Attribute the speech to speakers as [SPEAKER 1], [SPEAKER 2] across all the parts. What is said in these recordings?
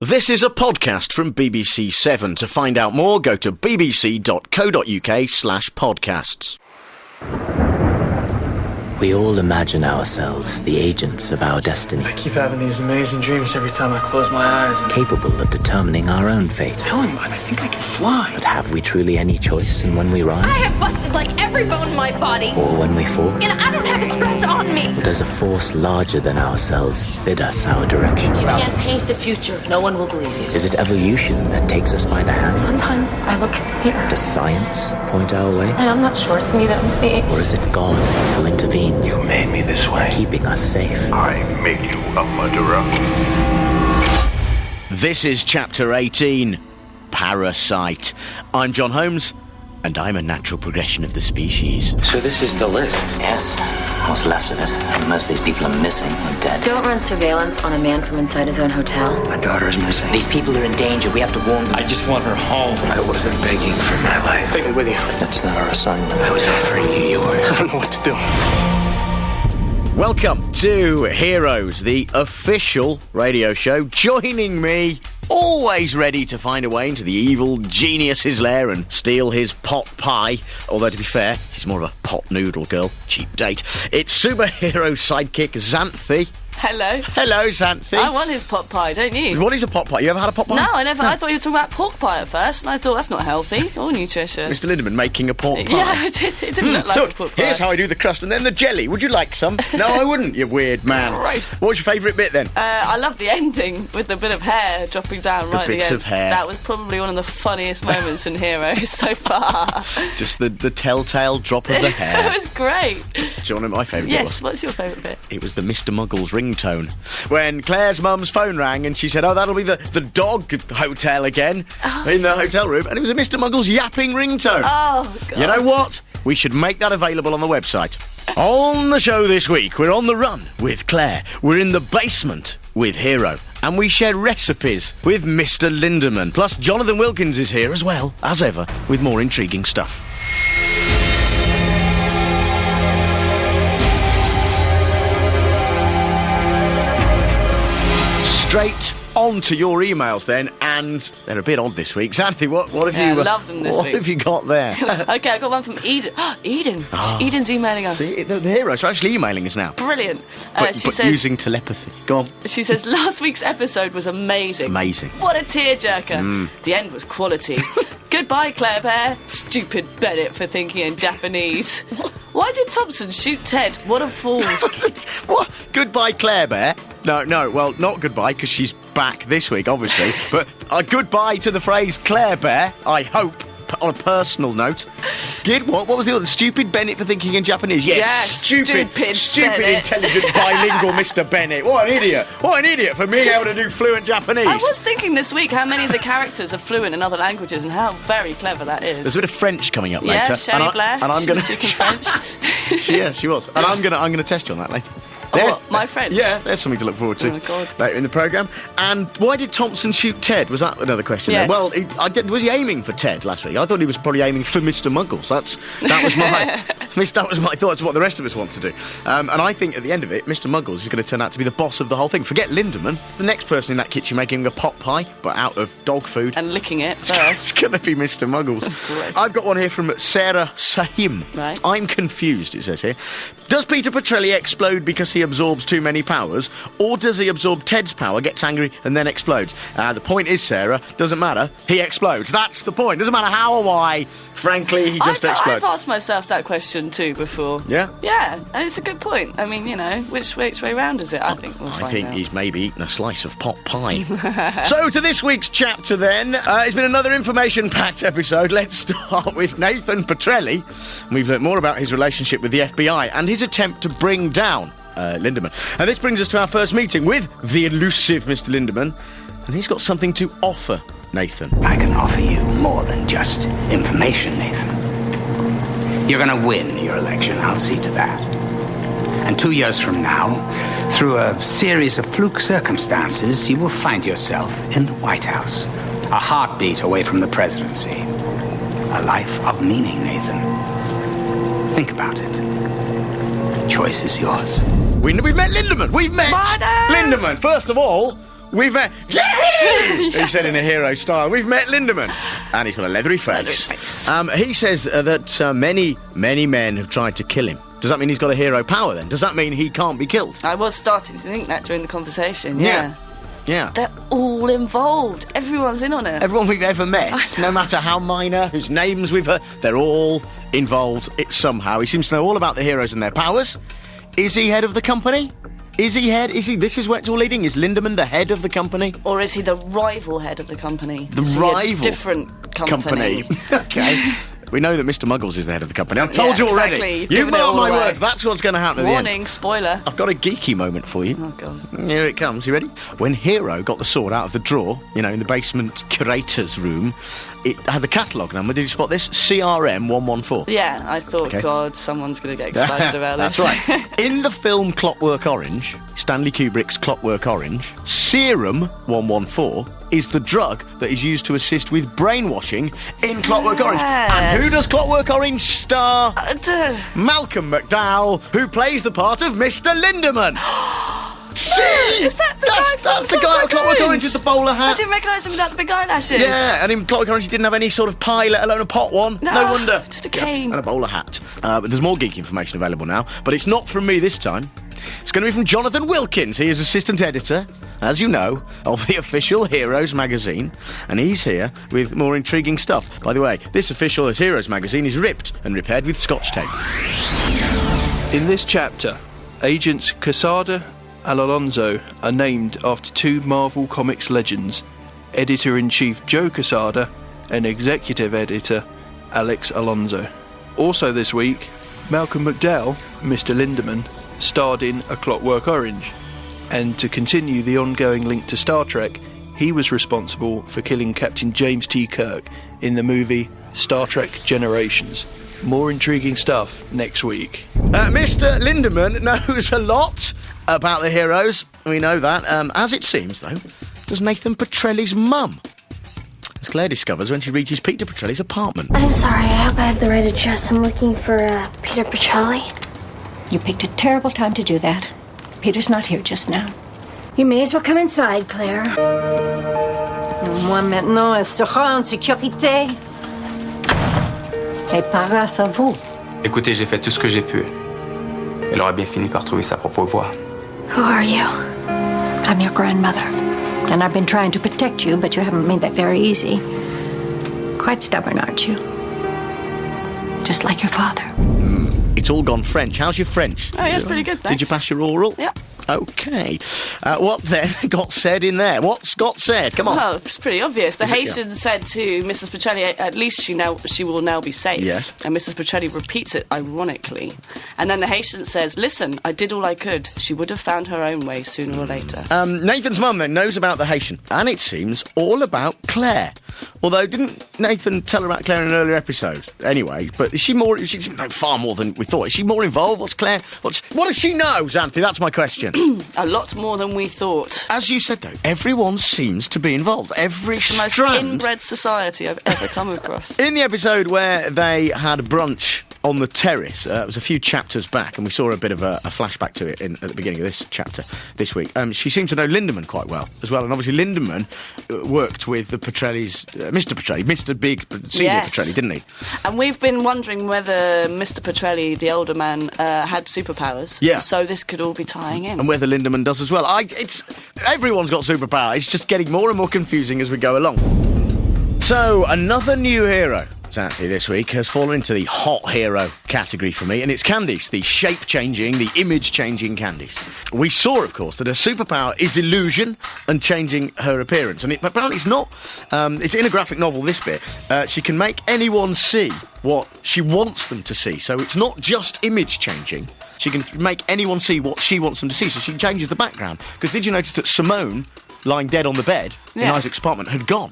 [SPEAKER 1] This is a podcast from BBC 7. To find out more, go to bbc.co.uk/podcasts.
[SPEAKER 2] We all imagine ourselves the agents of our destiny.
[SPEAKER 3] I keep having these amazing dreams every time I close my eyes.
[SPEAKER 2] Capable of determining our own fate.
[SPEAKER 3] Tell him, I think I can fly.
[SPEAKER 2] But have we truly any choice in when we rise?
[SPEAKER 4] I have busted like every bone in my body.
[SPEAKER 2] Or when we fall?
[SPEAKER 4] And I don't have a scratch on me.
[SPEAKER 2] Or does a force larger than ourselves bid us our direction?
[SPEAKER 5] You can't paint the future. No one will believe you.
[SPEAKER 2] Is it evolution that takes us by the hand?
[SPEAKER 6] Sometimes I look here.
[SPEAKER 2] Does science point our way?
[SPEAKER 6] And I'm not sure it's me that I'm seeing.
[SPEAKER 2] Or is it God who intervenes?
[SPEAKER 7] You made me this way.
[SPEAKER 2] Keeping us safe.
[SPEAKER 7] I make you a murderer.
[SPEAKER 1] This is Chapter 18, Parasite. I'm John Holmes, and I'm a natural progression of the species.
[SPEAKER 2] So this is the list? Yes. What's left of it? Most of these people are missing or dead.
[SPEAKER 8] Don't run surveillance on a man from inside his own hotel.
[SPEAKER 2] My daughter is missing. These people are in danger. We have to warn them.
[SPEAKER 3] I just want her home.
[SPEAKER 2] I wasn't begging for my life.
[SPEAKER 3] Take me with you.
[SPEAKER 2] That's not our assignment. I was offering you yours.
[SPEAKER 3] I don't know what to do.
[SPEAKER 1] Welcome to Heroes, the official radio show. Joining me, always ready to find a way into the evil genius's lair and steal his pot pie. Although, to be fair, she's more of a pot noodle girl. Cheap date. It's superhero sidekick Xanthe.
[SPEAKER 5] Hello.
[SPEAKER 1] Hello, Xanthe.
[SPEAKER 5] I want his pot pie, don't you?
[SPEAKER 1] What is a pot pie? You ever had a pot pie?
[SPEAKER 5] No, I never. No. I thought you were talking about pork pie at first, and I thought that's not healthy or nutritious.
[SPEAKER 1] Mr. Lindemann making a pork pie.
[SPEAKER 5] Yeah, it didn't look like a pork pie.
[SPEAKER 1] Here's how I do the crust and then the jelly. Would you like some? No, I wouldn't, you weird man.
[SPEAKER 5] Gross.
[SPEAKER 1] What's your favourite bit then?
[SPEAKER 5] I love the ending with the bit of hair dropping down right at the
[SPEAKER 1] bits
[SPEAKER 5] end.
[SPEAKER 1] of hair.
[SPEAKER 5] That was probably one of the funniest moments in Heroes so far.
[SPEAKER 1] Just the telltale drop of the hair.
[SPEAKER 5] It was great.
[SPEAKER 1] Do you want to know my favourite bit?
[SPEAKER 5] Yes, what's your favourite bit?
[SPEAKER 1] It was the Mr. Muggles ringtone. When Claire's mum's phone rang and she said, oh, that'll be the dog hotel again, in the hotel room, and it was a Mr. Muggles yapping ringtone.
[SPEAKER 5] Oh, God.
[SPEAKER 1] You know what? We should make that available on the website. On the show this week, we're on the run with Claire. We're in the basement with Hero. And we share recipes with Mr. Lindemann. Plus, Jonathan Wilkins is here as well, as ever, with more intriguing stuff. Straight on to your emails then, and they're a bit odd this week. Xanthe, what have you...
[SPEAKER 5] I love them this
[SPEAKER 1] what
[SPEAKER 5] week.
[SPEAKER 1] What have you got there?
[SPEAKER 5] Okay, I got one from Eden. Eden! Eden's emailing us.
[SPEAKER 1] See, the heroes are actually emailing us now.
[SPEAKER 5] Brilliant.
[SPEAKER 1] But
[SPEAKER 5] She says...
[SPEAKER 1] using telepathy. Go on.
[SPEAKER 5] She says, last week's episode was amazing.
[SPEAKER 1] Amazing.
[SPEAKER 5] What a tearjerker. The end was quality. Goodbye, Claire Bear. Stupid Bennett for thinking in Japanese. Why did Thompson shoot Ted? What a fool.
[SPEAKER 1] What? Goodbye, Claire Bear? No, well, not goodbye, because she's back this week, obviously. But goodbye to the phrase Claire Bear, I hope, on a personal note. What was the other? Stupid Bennett for thinking in Japanese? Yes, stupid
[SPEAKER 5] Bennett.
[SPEAKER 1] Intelligent, bilingual Mr. Bennett. What an idiot. What an idiot for being able to do fluent Japanese.
[SPEAKER 5] I was thinking this week how many of the characters are fluent in other languages and how very clever that is.
[SPEAKER 1] There's a bit of French coming up later.
[SPEAKER 5] Yeah, Shelley Blair.
[SPEAKER 1] And I'm going to
[SPEAKER 5] speaking French.
[SPEAKER 1] Yeah, she was. And I'm going to test you on that later.
[SPEAKER 5] What, my French?
[SPEAKER 1] Yeah, there's something to look forward to.
[SPEAKER 5] Oh, my God.
[SPEAKER 1] Later in the programme. And why did Thompson shoot Ted? Was that another question?
[SPEAKER 5] Yes.
[SPEAKER 1] Then? Well, was he aiming for Ted last week? I thought he was probably aiming for Mr. Muggles. That was my thoughts. What the rest of us want to do. And I think at the end of it, Mr. Muggles is going to turn out to be the boss of the whole thing. Forget Lindemann. The next person in that kitchen making him a pot pie, but out of dog food.
[SPEAKER 5] And licking it
[SPEAKER 1] It's
[SPEAKER 5] first.
[SPEAKER 1] going to be Mr. Muggles.
[SPEAKER 5] Great.
[SPEAKER 1] I've got one here from Sarah Sahim.
[SPEAKER 5] Right.
[SPEAKER 1] I'm confused, it says here. Does Peter Petrelli explode because he absorbs too many powers, or does he absorb Ted's power, gets angry, and then explodes? The point is, Sarah, doesn't matter. He explodes. That's the point. Doesn't matter how or why. Frankly, he just explodes.
[SPEAKER 5] I've asked myself that question too before.
[SPEAKER 1] Yeah?
[SPEAKER 5] Yeah, and it's a good point. I mean, which way round is it? I think we'll find out.
[SPEAKER 1] He's maybe eaten a slice of pot pie. So, to this week's chapter then. It's been another information-packed episode. Let's start with Nathan Petrelli. We've learnt more about his relationship with the FBI and his attempt to bring down Lindemann. And this brings us to our first meeting with the elusive Mr. Lindemann. And he's got something to offer Nathan.
[SPEAKER 9] I can offer you more than just information, Nathan. You're going to win your election. I'll see to that. And 2 years from now, through a series of fluke circumstances, you will find yourself in the White House, a heartbeat away from the presidency. A life of meaning, Nathan. Think about it. The choice is yours.
[SPEAKER 1] We've met Lindemann. We've met Lindemann. First of all, We've met... He said in a hero style, we've met Lindemann. And he's got a leathery face. He says that many men have tried to kill him. Does that mean he's got a hero power then? Does that mean he can't be killed?
[SPEAKER 5] I was starting to think that during the conversation, yeah.
[SPEAKER 1] Yeah.
[SPEAKER 5] They're all involved. Everyone's in on it.
[SPEAKER 1] Everyone we've ever met, no matter how minor, whose names we've heard, they're all involved somehow. He seems to know all about the heroes and their powers. Is he head of the company? Is he? This is where it's all leading? Is Lindemann the head of the company?
[SPEAKER 5] Or is he the rival head of the company?
[SPEAKER 1] Is rival?
[SPEAKER 5] He a different company.
[SPEAKER 1] Okay. We know that Mr. Muggles is the head of the company. I've told you already.
[SPEAKER 5] Exactly.
[SPEAKER 1] You mark my words. That's what's going to happen at the end.
[SPEAKER 5] Warning, spoiler.
[SPEAKER 1] I've got a geeky moment for you.
[SPEAKER 5] Oh, God.
[SPEAKER 1] Here it comes. You ready? When Hero got the sword out of the drawer, in the basement curator's room, it had the catalogue number. Did you spot this? CRM 114.
[SPEAKER 5] Yeah, I thought, God, someone's going to get excited about this.
[SPEAKER 1] That's right. In the film Clockwork Orange, Stanley Kubrick's Clockwork Orange, Serum 114 is the drug that is used to assist with brainwashing in Clockwork Orange. And who does Clockwork Orange star? Malcolm McDowell, who plays the part of Mr. Lindemann. See?
[SPEAKER 5] Is that the guy from
[SPEAKER 1] That's the guy with Clockwork Orange with the bowler hat.
[SPEAKER 5] I didn't recognise him without the big eyelashes.
[SPEAKER 1] Yeah, and in Clockwork Orange he didn't have any sort of pie, let alone a pot one. No wonder.
[SPEAKER 5] Just a cane.
[SPEAKER 1] And a bowler hat. But there's more geek information available now, but it's not from me this time. It's going to be from Jonathan Wilkins. He is assistant editor, as you know, of the official Heroes magazine, and he's here with more intriguing stuff. By the way, this official Heroes magazine is ripped and repaired with Scotch tape.
[SPEAKER 10] In this chapter, Agents Quesada and Alonso are named after two Marvel Comics legends, Editor-in-Chief Joe Quesada and Executive Editor Alex Alonso. Also this week, Malcolm McDowell, Mr. Lindemann, starred in A Clockwork Orange, and to continue the ongoing link to Star Trek, he was responsible for killing Captain James T. Kirk in the movie Star Trek Generations. More intriguing stuff next week.
[SPEAKER 1] Mr. Lindemann knows a lot about the heroes. We know that. As it seems, though, does Nathan Petrelli's mum. As Claire discovers when she reaches Peter Petrelli's apartment.
[SPEAKER 6] I'm sorry, I hope I have the right address. I'm looking for Peter Petrelli.
[SPEAKER 11] You picked a terrible time to do that. Peter's not here just now.
[SPEAKER 6] You may as well come inside, Claire.
[SPEAKER 11] Moi maintenant, elle sera en sécurité. Et grâce à vous.
[SPEAKER 12] Écoutez, j'ai fait tout ce que j'ai pu. Elle aurait bien fini par trouver sa propre voie.
[SPEAKER 6] Who are you?
[SPEAKER 11] I'm your grandmother. And I've been trying to protect you, but you haven't made that very easy. Quite stubborn, aren't you? Just like your father.
[SPEAKER 1] It's all gone French. How's your French?
[SPEAKER 5] Oh, yeah, it's pretty good, thanks.
[SPEAKER 1] Did you pass your oral?
[SPEAKER 5] Yeah.
[SPEAKER 1] OK. What then got said in there? What's got said? Come on.
[SPEAKER 5] Well, it's pretty obvious. The Haitian said to Mrs. Petrelli, at least she will now be safe.
[SPEAKER 1] Yes.
[SPEAKER 5] And Mrs. Petrelli repeats it ironically. And then the Haitian says, listen, I did all I could. She would have found her own way sooner or later.
[SPEAKER 1] Nathan's mum then knows about the Haitian, and it seems all about Claire. Although, didn't Nathan tell her about Claire in an earlier episode? Anyway, but is she more... She's far more than we thought. Is she more involved? What's Claire... What does she know, Xanthe? That's my question.
[SPEAKER 5] A lot more than we thought.
[SPEAKER 1] As you said, though, everyone seems to be involved. Every
[SPEAKER 5] it's the most inbred society I've ever come across.
[SPEAKER 1] In the episode where they had brunch on the terrace, it was a few chapters back, and we saw a bit of a flashback to it at the beginning of this chapter this week. She seemed to know Lindemann quite well as well, and obviously Lindemann worked with the Petrellis, Mr. Petrelli, Mr. Big Senior Petrelli, didn't he? And
[SPEAKER 5] we've been wondering whether Mr. Petrelli, the older man, had superpowers.
[SPEAKER 1] Yeah.
[SPEAKER 5] So this could all be tying in.
[SPEAKER 1] And whether Lindemann does as well. Everyone's got superpower. It's just getting more and more confusing as we go along. So, another new hero, Xanthe, this week has fallen into the hot hero category for me, and it's Candice, the shape-changing, the image-changing Candice. We saw, of course, that her superpower is illusion and changing her appearance. And apparently it's not... it's in a graphic novel, this bit. She can make anyone see what she wants them to see. So it's not just image-changing. She can make anyone see what she wants them to see. So she changes the background. Because did you notice that Simone, lying dead on the bed in Isaac's apartment, had gone?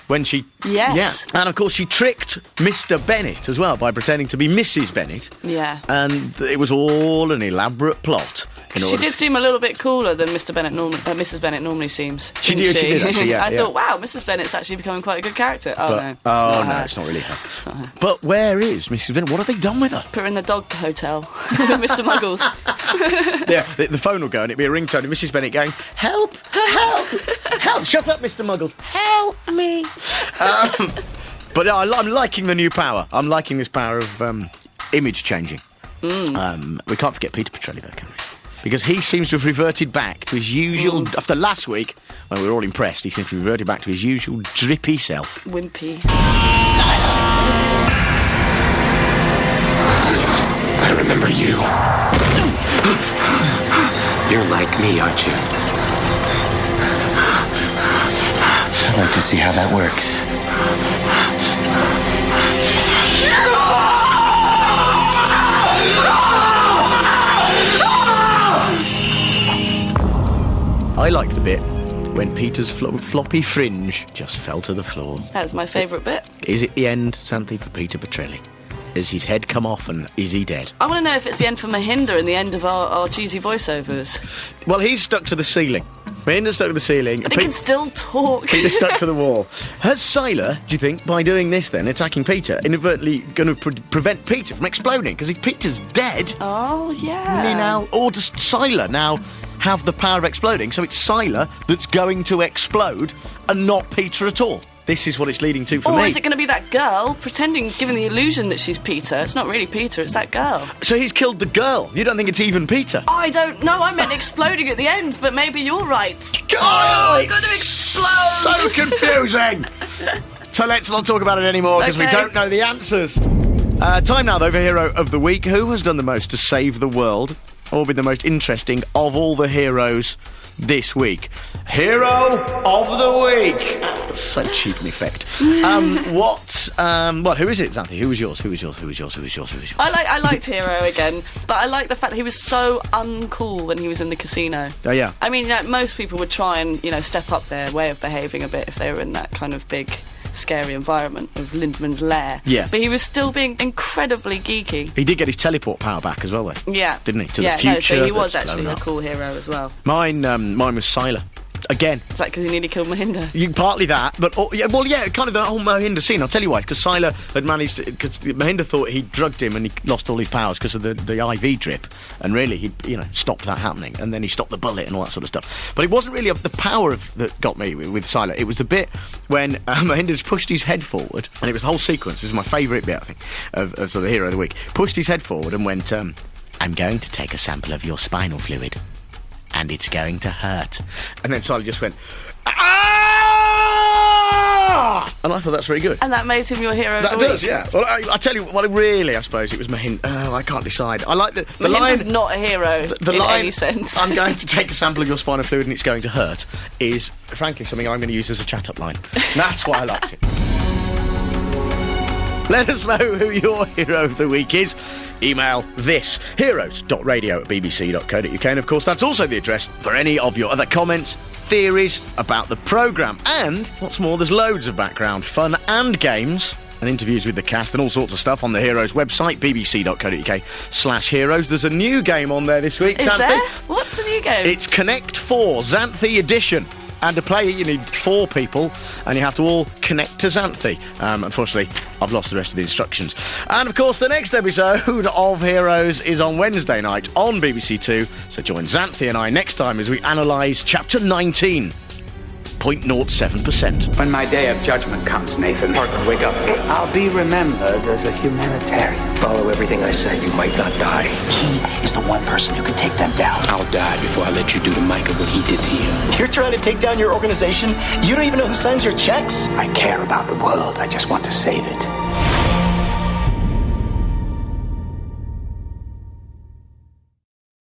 [SPEAKER 1] When she...
[SPEAKER 5] Yes.
[SPEAKER 1] Yeah. And, of course, she tricked Mr. Bennett as well by pretending to be Mrs. Bennett.
[SPEAKER 5] Yeah.
[SPEAKER 1] And it was all an elaborate plot
[SPEAKER 5] She did seem a little bit cooler than Mrs. Bennet normally seems.
[SPEAKER 1] She did actually, yeah.
[SPEAKER 5] I thought, wow, Mrs. Bennet's actually becoming quite a good character.
[SPEAKER 1] It's not really her. But where is Mrs. Bennet? What have they done with her?
[SPEAKER 5] Put her in the dog hotel with Mr. Muggles.
[SPEAKER 1] Yeah, the phone will go and it'll be a ringtone and Mrs. Bennet going, help, help, help, shut up, Mr. Muggles, help me. But I'm liking the new power. I'm liking this power of image changing. We can't forget Peter Petrelli, though, can we? Because he seems to have reverted back to his usual... After last week, when we were all impressed, he seems to have reverted back to his usual drippy self.
[SPEAKER 5] Wimpy.
[SPEAKER 12] I remember you. You're like me, aren't you? I'd like to see how that works.
[SPEAKER 1] I liked the bit when Peter's floppy fringe just fell to the floor.
[SPEAKER 5] That was my favourite bit.
[SPEAKER 1] Is it the end, Xanthe, for Peter Petrelli? Has his head come off and is he dead?
[SPEAKER 5] I want to know if it's the end for Mahinda and the end of our cheesy voiceovers.
[SPEAKER 1] Well, he's stuck to the ceiling. Mahinda's stuck to the ceiling.
[SPEAKER 5] But he can still talk.
[SPEAKER 1] Peter's stuck to the wall. Has Sylar, do you think, by doing this then, attacking Peter, inadvertently going to prevent Peter from exploding? Because if Peter's dead...
[SPEAKER 5] Oh, yeah.
[SPEAKER 1] Now, or does Sylar now have the power of exploding, so it's Sylar that's going to explode and not Peter at all? This is what it's leading to for me.
[SPEAKER 5] Or is it going to be that girl pretending, giving the illusion that she's Peter? It's not really Peter, it's that girl.
[SPEAKER 1] So he's killed the girl. You don't think it's even Peter?
[SPEAKER 5] I don't know. I meant exploding at the end, but maybe you're right.
[SPEAKER 1] Oh,
[SPEAKER 5] it's going to explode.
[SPEAKER 1] So confusing. So let's not talk about it anymore because we don't know the answers. Time now, though, for Hero of the Week. Who has done the most to save the world or been the most interesting of all the heroes this week? Hero of the Week. That's so cheap an effect. Who is it, Xanthe? Who was yours?
[SPEAKER 5] I liked Hero again, but I like the fact that he was so uncool when he was in the casino.
[SPEAKER 1] Oh, yeah.
[SPEAKER 5] I mean, most people would try and, step up their way of behaving a bit if they were in that kind of big, scary environment of Lindman's lair.
[SPEAKER 1] Yeah.
[SPEAKER 5] But he was still being incredibly geeky.
[SPEAKER 1] He did get his teleport power back as well, though.
[SPEAKER 5] Yeah.
[SPEAKER 1] Didn't he? To the future.
[SPEAKER 5] So he was actually a cool hero as well.
[SPEAKER 1] Mine was Sylar. Again.
[SPEAKER 5] Is that because he nearly killed Mahinda?
[SPEAKER 1] Partly that, but kind of the whole Mahinda scene. I'll tell you why, because Sylar had managed to... Because Mahinda thought he'd drugged him and he lost all his powers because of the IV drip, and really he'd, stopped that happening, and then he stopped the bullet and all that sort of stuff. But it wasn't really the power that got me with Sylar. It was the bit when Mahinda just pushed his head forward, and it was the whole sequence. This is my favourite bit, I think, of sort of the Hero of the Week. Pushed his head forward and went, I'm going to take a sample of your spinal fluid. And it's going to hurt. And then Sylar just went, ah! And I thought that's very good.
[SPEAKER 5] And that made him your hero of the week.
[SPEAKER 1] That does, yeah. Well, I tell you, really, I suppose it was Mahinda. I can't decide. I like the line...
[SPEAKER 5] Mahinda's not a hero in any sense.
[SPEAKER 1] I'm going to take a sample of your spinal fluid and it's going to hurt, is, frankly, something I'm going to use as a chat-up line. That's why I liked it. Let us know who your hero of the week is. Email this, heroes.radio@bbc.co.uk. And, of course, that's also the address for any of your other comments, theories about the programme. And, what's more, there's loads of background fun and games and interviews with the cast and all sorts of stuff on the Heroes website, bbc.co.uk/heroes. There's a new game on there this week,
[SPEAKER 5] Is
[SPEAKER 1] Xanthe.
[SPEAKER 5] there? What's the new game?
[SPEAKER 1] It's Connect 4, Xanthe Edition. And to play it, you need 4 people, and you have to all connect to Xanthe. Unfortunately, I've lost the rest of the instructions. And, of course, the next episode of Heroes is on Wednesday night on BBC Two, so join Xanthe and I next time as we analyse Chapter 19. 0.07%.
[SPEAKER 9] When my day of judgment comes, Nathan, partner, wake up. I'll be remembered as a humanitarian.
[SPEAKER 2] Follow everything I say, you might not die.
[SPEAKER 13] He is the one person who can take them down.
[SPEAKER 12] I'll die before I let you do to Micah what he did to you.
[SPEAKER 13] You're trying to take down your organization? You don't even know who signs your checks? I care about the world. I just want to save it.